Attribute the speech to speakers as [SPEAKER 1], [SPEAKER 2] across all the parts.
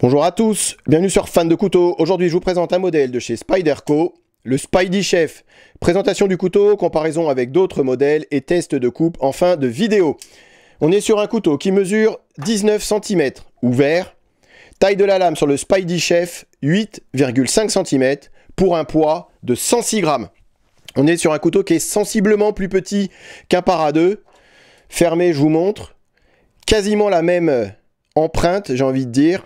[SPEAKER 1] Bonjour à tous, bienvenue sur Fan de Couteaux. Aujourd'hui je vous présente un modèle de chez Spyderco, le Spydy Chef. Présentation du couteau, comparaison avec d'autres modèles et test de coupe en fin de vidéo. On est sur un couteau qui mesure 19 cm, ouvert. Taille de la lame sur le Spydy Chef, 8,5 cm pour un poids de 106 grammes. On est sur un couteau qui est sensiblement plus petit qu'un Para 2. Fermé, je vous montre. Quasiment la même empreinte, j'ai envie de dire.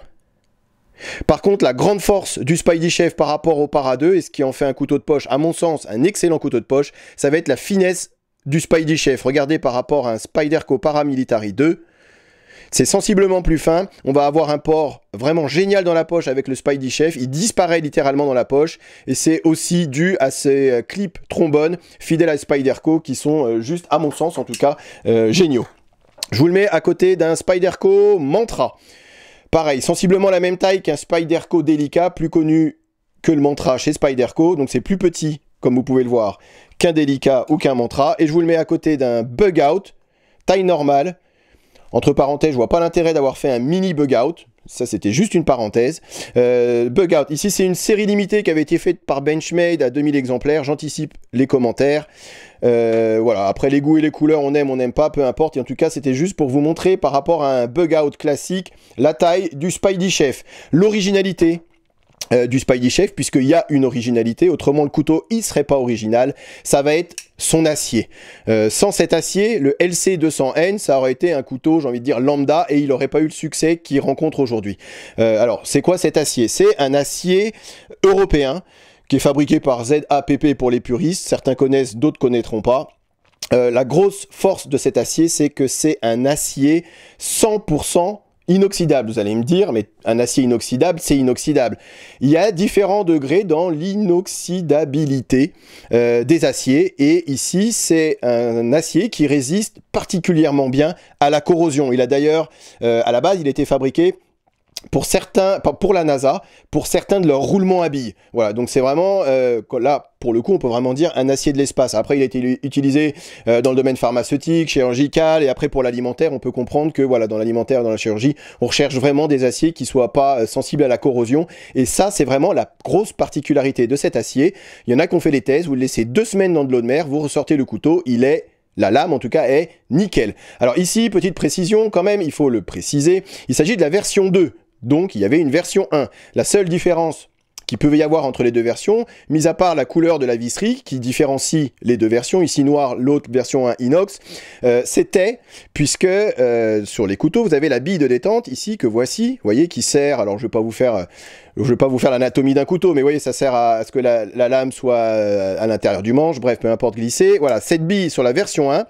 [SPEAKER 1] Par contre, la grande force du Spydy Chef par rapport au Para 2, et ce qui en fait un couteau de poche, à mon sens, un excellent couteau de poche, ça va être la finesse du Spydy Chef. Regardez par rapport à un Spyderco Paramilitary 2, c'est sensiblement plus fin. On va avoir un port vraiment génial dans la poche avec le Spydy Chef. Il disparaît littéralement dans la poche, et c'est aussi dû à ces clips trombone fidèles à Spyderco qui sont juste, à mon sens en tout cas, géniaux. Je vous le mets à côté d'un Spyderco Mantra. Pareil, sensiblement la même taille qu'un Spyderco Delica, plus connu que le Mantra chez Spyderco. Donc c'est plus petit, comme vous pouvez le voir, qu'un Delica ou qu'un Mantra. Et je vous le mets à côté d'un Bug Out, taille normale. Entre parenthèses, je vois pas l'intérêt d'avoir fait un mini Bug Out. Ça, c'était juste une parenthèse. Bug Out, ici, c'est une série limitée qui avait été faite par Benchmade à 2000 exemplaires. J'anticipe les commentaires. Voilà, après les goûts et les couleurs, on n'aime pas, peu importe. Et en tout cas, c'était juste pour vous montrer par rapport à un Bug Out classique, la taille du Spydy Chef. L'originalité du Spydy Chef, puisqu'il y a une originalité, autrement le couteau il serait pas original, ça va être son acier. Sans cet acier, le LC200N, ça aurait été un couteau, j'ai envie de dire lambda, et il n'aurait pas eu le succès qu'il rencontre aujourd'hui. Alors, c'est quoi cet acier? C'est un acier européen qui est fabriqué par ZAPP pour les puristes, certains connaissent, d'autres connaîtront pas. La grosse force de cet acier, c'est que c'est un acier 100% inoxydable. Vous allez me dire, mais un acier inoxydable, c'est inoxydable. Il y a différents degrés dans l'inoxydabilité des aciers, et ici, c'est un acier qui résiste particulièrement bien à la corrosion. Il a d'ailleurs, à la base, il était fabriqué pour certains, pour la NASA, pour certains de leurs roulements à billes. Voilà, donc c'est vraiment, là, pour le coup, on peut vraiment dire un acier de l'espace. Après, il a été utilisé dans le domaine pharmaceutique, chirurgical, et après pour l'alimentaire, on peut comprendre que, voilà, dans l'alimentaire, dans la chirurgie, on recherche vraiment des aciers qui soient pas sensibles à la corrosion. Et ça, c'est vraiment la grosse particularité de cet acier. Il y en a qui ont fait les tests, vous le laissez 2 semaines dans de l'eau de mer, vous ressortez le couteau, la lame, en tout cas, est nickel. Alors ici, petite précision, quand même, il faut le préciser, il s'agit de la version 2. Donc, il y avait une version 1. La seule différence qu'il peut y avoir entre les deux versions, mis à part la couleur de la visserie qui différencie les deux versions, ici noir, l'autre version 1 inox, c'était, puisque sur les couteaux, vous avez la bille de détente ici que voici, vous voyez, qui sert, alors je ne vais pas vous faire l'anatomie d'un couteau, mais vous voyez, ça sert à ce que la lame soit à l'intérieur du manche, bref, peu importe glisser. Voilà, cette bille sur la version 1,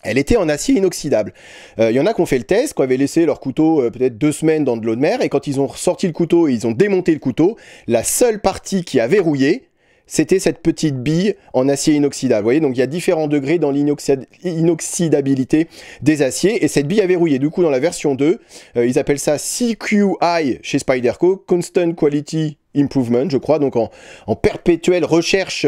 [SPEAKER 1] elle était en acier inoxydable. Il y en a qui ont fait le test, qui avaient laissé leur couteau peut-être 2 semaines dans de l'eau de mer, et quand ils ont sorti le couteau et ils ont démonté le couteau, la seule partie qui a verrouillé, c'était cette petite bille en acier inoxydable. Vous voyez, donc il y a différents degrés dans l'inoxydabilité des aciers, et cette bille a verrouillé. Du coup, dans la version 2, ils appellent ça CQI chez Spyderco, Constant Quality Improvement, je crois, donc en perpétuelle recherche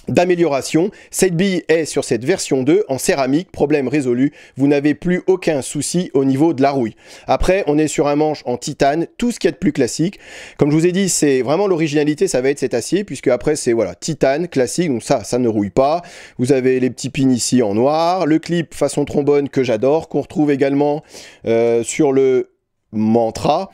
[SPEAKER 1] d'amélioration. Cette bille est sur cette version 2 en céramique, problème résolu, vous n'avez plus aucun souci au niveau de la rouille. Après, on est sur un manche en titane, tout ce qu'il y a de plus classique. Comme je vous ai dit, c'est vraiment l'originalité, ça va être cet acier, puisque après c'est voilà, titane, classique, donc ça ne rouille pas. Vous avez les petits pins ici en noir, le clip façon trombone que j'adore, qu'on retrouve également sur le Mantra.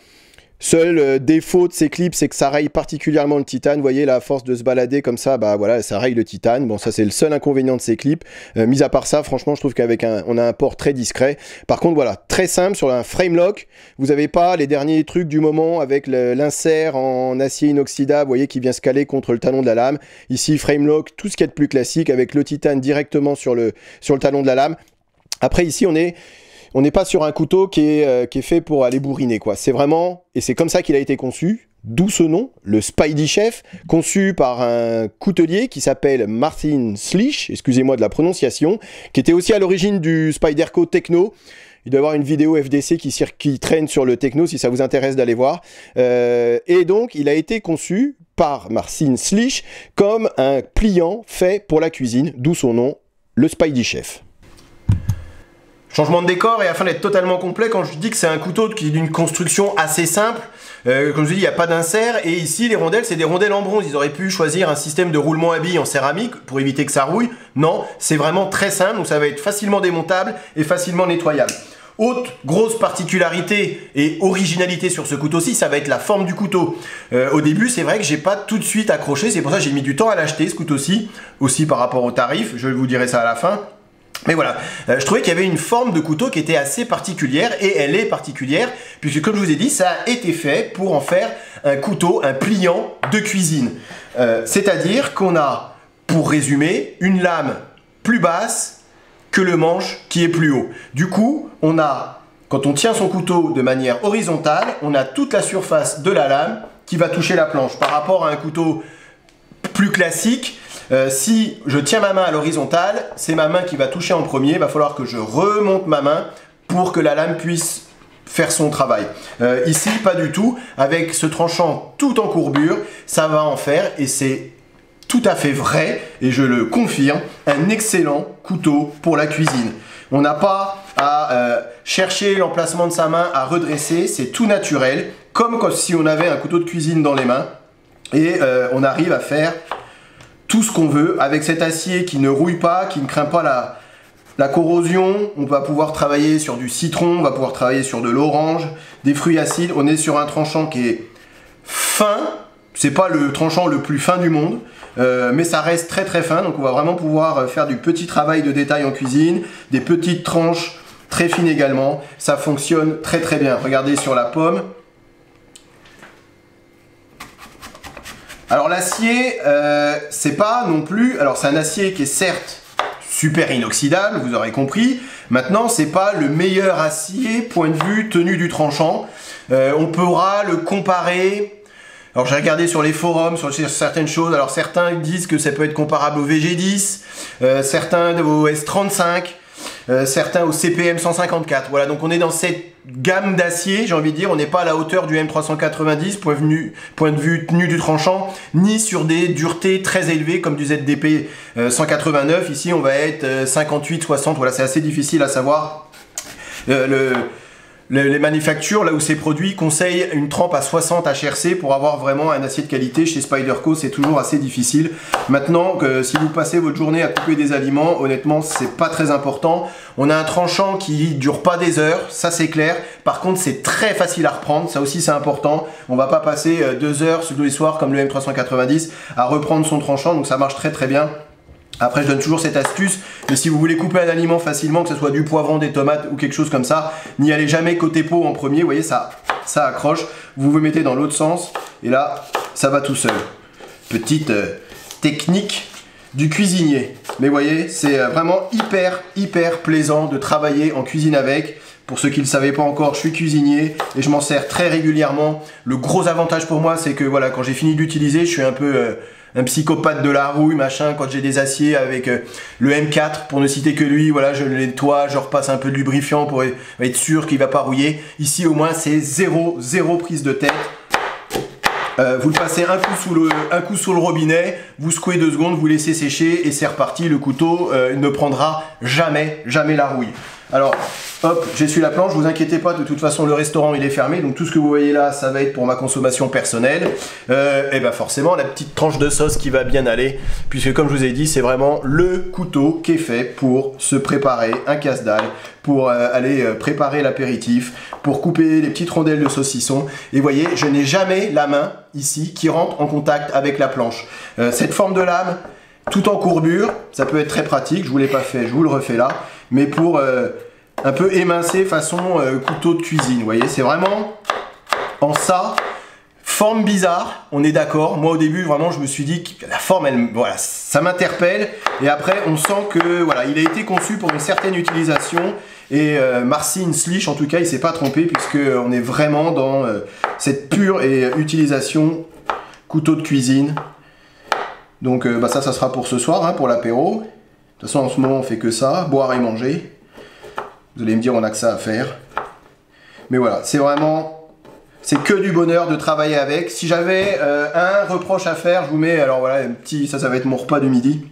[SPEAKER 1] Seul défaut de ces clips, c'est que ça raye particulièrement le titane. Vous voyez, là, à force de se balader comme ça, bah voilà, ça raye le titane. Bon, ça, c'est le seul inconvénient de ces clips. Mis à part ça, franchement, je trouve qu'avec on a un port très discret. Par contre, voilà, très simple, sur un frame lock, vous n'avez pas les derniers trucs du moment avec l'insert en acier inoxydable, vous voyez, qui vient se caler contre le talon de la lame. Ici, frame lock, tout ce qu'il y a de plus classique, avec le titane directement sur le talon de la lame. Après, ici, on n'est pas sur un couteau qui est fait pour aller bourriner, quoi. C'est vraiment, et c'est comme ça qu'il a été conçu, d'où ce nom, le Spydy Chef, conçu par un coutelier qui s'appelle Martin Slisch, excusez-moi de la prononciation, qui était aussi à l'origine du Spyderco Techno. Il doit y avoir une vidéo FDC qui traîne sur le Techno, si ça vous intéresse d'aller voir. Et donc, il a été conçu par Martin Slisch comme un pliant fait pour la cuisine, d'où son nom, le Spydy Chef. Changement de décor et afin d'être totalement complet, quand je dis que c'est un couteau qui est d'une construction assez simple, comme je dis, il n'y a pas d'insert, et ici les rondelles, c'est des rondelles en bronze. Ils auraient pu choisir un système de roulement à billes en céramique pour éviter que ça rouille. Non, c'est vraiment très simple, donc ça va être facilement démontable et facilement nettoyable. Autre grosse particularité et originalité sur ce couteau-ci, ça va être la forme du couteau. Au début, c'est vrai que j'ai pas tout de suite accroché, c'est pour ça que j'ai mis du temps à l'acheter, ce couteau-ci, aussi par rapport au tarif, je vous dirai ça à la fin. Mais voilà, je trouvais qu'il y avait une forme de couteau qui était assez particulière, et elle est particulière, puisque comme je vous ai dit, ça a été fait pour en faire un couteau, un pliant de cuisine. C'est-à-dire qu'on a, pour résumer, une lame plus basse que le manche qui est plus haut. Du coup, on a, quand on tient son couteau de manière horizontale, on a toute la surface de la lame qui va toucher la planche. Par rapport à un couteau plus classique, si je tiens ma main à l'horizontale, c'est ma main qui va toucher en premier. Il va falloir que je remonte ma main pour que la lame puisse faire son travail. Ici, pas du tout. Avec ce tranchant tout en courbure, ça va en faire, et c'est tout à fait vrai, et je le confirme, un excellent couteau pour la cuisine. On n'a pas à chercher l'emplacement de sa main, à redresser, c'est tout naturel, comme si on avait un couteau de cuisine dans les mains, et on arrive à faire tout ce qu'on veut avec cet acier qui ne rouille pas, qui ne craint pas la corrosion. On va pouvoir travailler sur du citron, on va pouvoir travailler sur de l'orange, des fruits acides. On est sur un tranchant qui est fin, c'est pas le tranchant le plus fin du monde, mais ça reste très très fin, donc on va vraiment pouvoir faire du petit travail de détail en cuisine, des petites tranches très fines également. Ça fonctionne très très bien. Regardez sur la pomme. Alors l'acier, c'est pas non plus... Alors c'est un acier qui est certes super inoxydable, vous aurez compris. Maintenant, c'est pas le meilleur acier point de vue tenue du tranchant. On pourra le comparer... Alors j'ai regardé sur les forums, sur certaines choses, alors certains disent que ça peut être comparable au VG10, certains au S35, certains au CPM 154. Voilà, donc on est dans cette gamme d'acier, j'ai envie de dire, on n'est pas à la hauteur du M390, point de vue tenue du tranchant, ni sur des duretés très élevées comme du ZDP 189, ici on va être 58, 60, voilà, c'est assez difficile à savoir. Les manufactures, là où c'est produit, conseillent une trempe à 60 HRC pour avoir vraiment un acier de qualité. Chez Spyderco, c'est toujours assez difficile. Maintenant, si vous passez votre journée à couper des aliments, honnêtement, c'est pas très important. On a un tranchant qui dure pas des heures, ça c'est clair. Par contre, c'est très facile à reprendre, ça aussi c'est important. On va pas passer 2 heures tous les soirs comme le M390 à reprendre son tranchant, donc ça marche très très bien. Après, je donne toujours cette astuce, mais si vous voulez couper un aliment facilement, que ce soit du poivron, des tomates ou quelque chose comme ça, n'y allez jamais côté peau en premier, vous voyez, ça accroche. Vous vous mettez dans l'autre sens, et là, ça va tout seul. Petite technique du cuisinier. Mais vous voyez, c'est vraiment hyper plaisant de travailler en cuisine avec. Pour ceux qui ne le savaient pas encore, je suis cuisinier et je m'en sers très régulièrement. Le gros avantage pour moi, c'est que voilà, quand j'ai fini d'utiliser, je suis un peu... un psychopathe de la rouille, machin, quand j'ai des aciers avec le M4, pour ne citer que lui, voilà, je le nettoie, je repasse un peu de lubrifiant pour être sûr qu'il va pas rouiller. Ici, au moins, c'est zéro prise de tête. Vous le passez un coup sous le robinet, vous secouez 2 secondes, vous laissez sécher et c'est reparti. Le couteau ne prendra jamais la rouille. Alors, hop, j'essuie la planche, vous inquiétez pas, de toute façon le restaurant il est fermé, donc tout ce que vous voyez là, ça va être pour ma consommation personnelle. Et ben forcément, la petite tranche de sauce qui va bien aller, puisque comme je vous ai dit, c'est vraiment le couteau qui est fait pour se préparer un casse-dalle, pour aller préparer l'apéritif, pour couper les petites rondelles de saucisson. Et vous voyez, je n'ai jamais la main ici qui rentre en contact avec la planche. Cette forme de lame, tout en courbure, ça peut être très pratique, je vous l'ai pas fait, je vous le refais là, mais pour un peu émincer façon couteau de cuisine, vous voyez, c'est vraiment en ça, forme bizarre, on est d'accord. Moi au début vraiment je me suis dit que la forme, voilà, ça m'interpelle, et après on sent que voilà, il a été conçu pour une certaine utilisation, et Marcin Slich en tout cas il s'est pas trompé, puisque on est vraiment dans cette pure utilisation couteau de cuisine. Donc ça sera pour ce soir, hein, pour l'apéro. De toute façon en ce moment on fait que ça, boire et manger. Vous allez me dire on a que ça à faire. Mais voilà, c'est vraiment... c'est que du bonheur de travailler avec. Si j'avais un reproche à faire, je vous mets... alors voilà, un petit, ça va être mon repas du midi.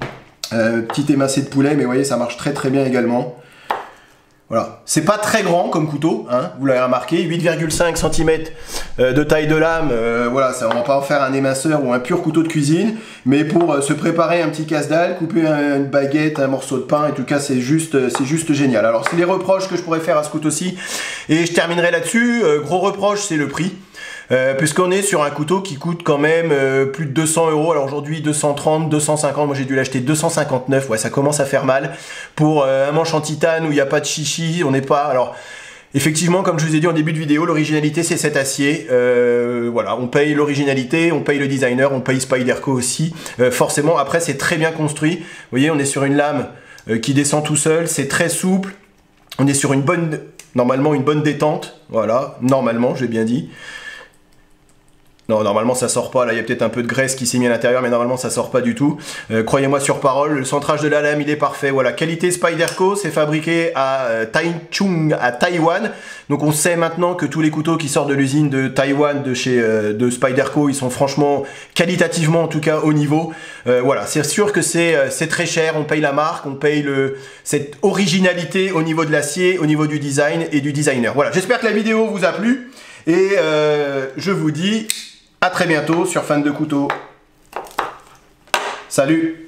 [SPEAKER 1] Petit émincé de poulet, mais vous voyez ça marche très bien également. Voilà, c'est pas très grand comme couteau, hein, vous l'avez remarqué, 8,5 cm de taille de lame, voilà, ça, on va pas en faire un éminceur ou un pur couteau de cuisine, mais pour se préparer un petit casse-dalle, couper une baguette, un morceau de pain, en tout cas c'est juste génial. Alors c'est les reproches que je pourrais faire à ce couteau-ci, et je terminerai là-dessus. Gros reproche, c'est le prix. Puisqu'on est sur un couteau qui coûte quand même plus de 200 €. Alors aujourd'hui 230, 250, moi j'ai dû l'acheter 259, ouais ça commence à faire mal. Pour un manche en titane où il n'y a pas de chichi, on n'est pas... Alors effectivement, comme je vous ai dit en début de vidéo, l'originalité c'est cet acier. Voilà, on paye l'originalité, on paye le designer, on paye Spyderco aussi. Forcément, après c'est très bien construit. Vous voyez, on est sur une lame qui descend tout seul, c'est très souple. On est sur une bonne... Normalement une bonne détente. Voilà, normalement, j'ai bien dit. Non, normalement ça sort pas, là il y a peut-être un peu de graisse qui s'est mis à l'intérieur, mais normalement ça sort pas du tout. Croyez-moi sur parole, le centrage de la lame il est parfait. Voilà, qualité Spyderco, c'est fabriqué à Taichung, à Taïwan. Donc on sait maintenant que tous les couteaux qui sortent de l'usine de Taïwan, de Spyderco, ils sont franchement, qualitativement en tout cas, au niveau. Voilà, c'est sûr que c'est très cher, on paye la marque, on paye cette originalité au niveau de l'acier, au niveau du design et du designer. Voilà, j'espère que la vidéo vous a plu, et je vous dis... à très bientôt sur Fan de Couteaux. Salut!